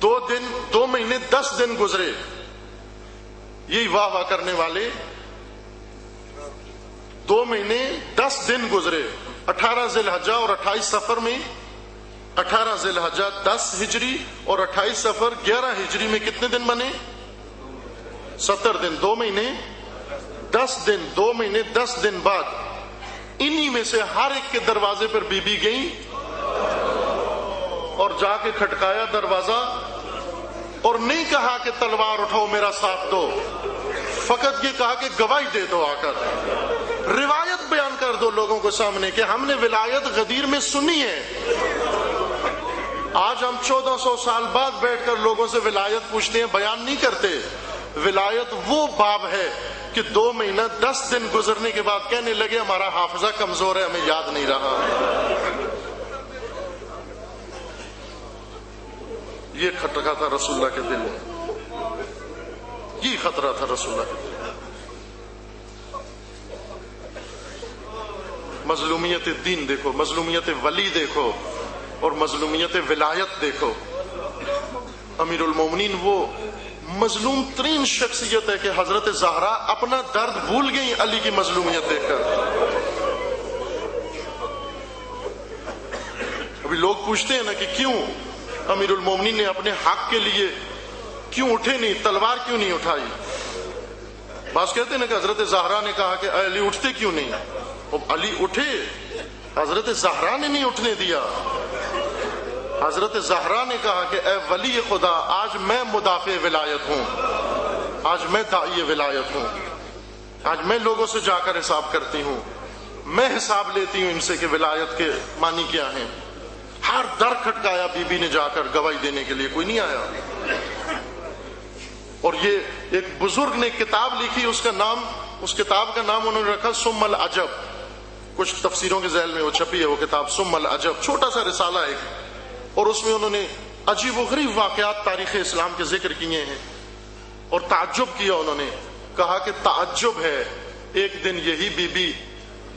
دو مہینے 10 دن گزرے، یہی واہ واہ کرنے والے 2 مہینے 10 دن گزرے، 18 ذی الحجہ اور 28 سفر میں، 18 ذی الحجہ 10 ہجری اور 28 سفر 11 ہجری میں کتنے دن بنے؟ 70 دن، 2 مہینے 10 دن، 2 مہینے 10 دن بعد انہی میں سے ہر ایک کے دروازے پر بی بی گئی اور جا کے کھٹکایا دروازہ، اور نہیں کہا کہ تلوار اٹھاؤ میرا ساتھ دو، فقط یہ کہا کہ گواہی دے دو، آ کر روایت بیان کر دو لوگوں کو سامنے کہ ہم نے ولایت غدیر میں سنی ہے۔ آج ہم 1400 سال بعد بیٹھ کر لوگوں سے ولایت پوچھتے ہیں، بیان نہیں کرتے۔ ولایت وہ باب ہے کہ 2 مہینہ 10 دن گزرنے کے بعد کہنے لگے ہمارا حافظہ کمزور ہے، ہمیں یاد نہیں رہا۔ یہ خطرہ تھا رسول اللہ کے دل میں، یہ خطرہ تھا رسول اللہ کے دل میں۔ مظلومیت دین دیکھو، مظلومیت ولی دیکھو، اور مظلومیت ولایت دیکھو۔ امیر المومنین وہ مظلوم ترین شخصیت ہے کہ حضرت زہرا اپنا درد بھول گئی علی کی مظلومیت دیکھ کر۔ ابھی لوگ پوچھتے ہیں نا کہ کیوں امیر المومنین نے اپنے حق کے لیے کیوں اٹھے نہیں، تلوار کیوں نہیں اٹھائی؟ بعض کہتے ہیں نا کہ حضرت زہرا نے کہا کہ اے علی اٹھتے کیوں نہیں؟ اب علی اٹھے، حضرت زہرا نے نہیں اٹھنے دیا۔ حضرت زہرا نے کہا کہ اے ولی خدا، آج میں مدافع ولایت ہوں، آج میں داعی ولایت ہوں، آج میں لوگوں سے جا کر حساب کرتی ہوں، میں حساب لیتی ہوں ان سے کہ ولایت کے معنی کیا ہیں۔ ہر در کھٹکایا بی بی نے جا کر گواہی دینے کے لیے، کوئی نہیں آیا۔ اور یہ ایک بزرگ نے کتاب لکھی، اس کتاب کا نام انہوں نے رکھا سم العجب۔ کچھ تفسیروں کے ذیل میں وہ چھپی ہے وہ کتاب سم العجب، چھوٹا سا رسالہ ایک، اور اس میں انہوں نے عجیب و غریب واقعات تاریخ اسلام کے ذکر کیے ہیں، اور تعجب کیا۔ انہوں نے کہا کہ تعجب ہے، ایک دن یہی بی بی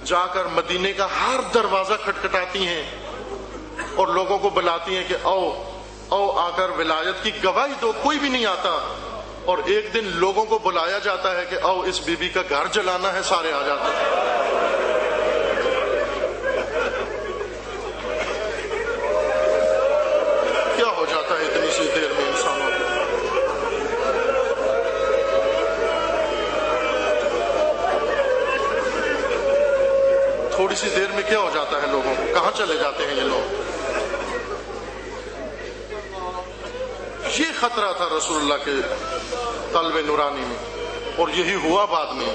جا کر مدینے کا ہر دروازہ کھٹکھٹاتی ہیں اور لوگوں کو بلاتی ہیں کہ آؤ آؤ آ کر ولایت کی گواہی دو، کوئی بھی نہیں آتا۔ اور ایک دن لوگوں کو بلایا جاتا ہے کہ آؤ اس بی بی کا گھر جلانا ہے، سارے آ جاتے ہیں۔ کیا ہو جاتا ہے اتنی سی دیر میں انسانوں کو؟ تھوڑی سی دیر میں کیا ہو جاتا ہے لوگوں کو؟ کہاں چلے جاتے ہیں یہ لوگ؟ یہ خطرہ تھا رسول اللہ کے قلب نورانی میں، اور یہی ہوا بعد میں۔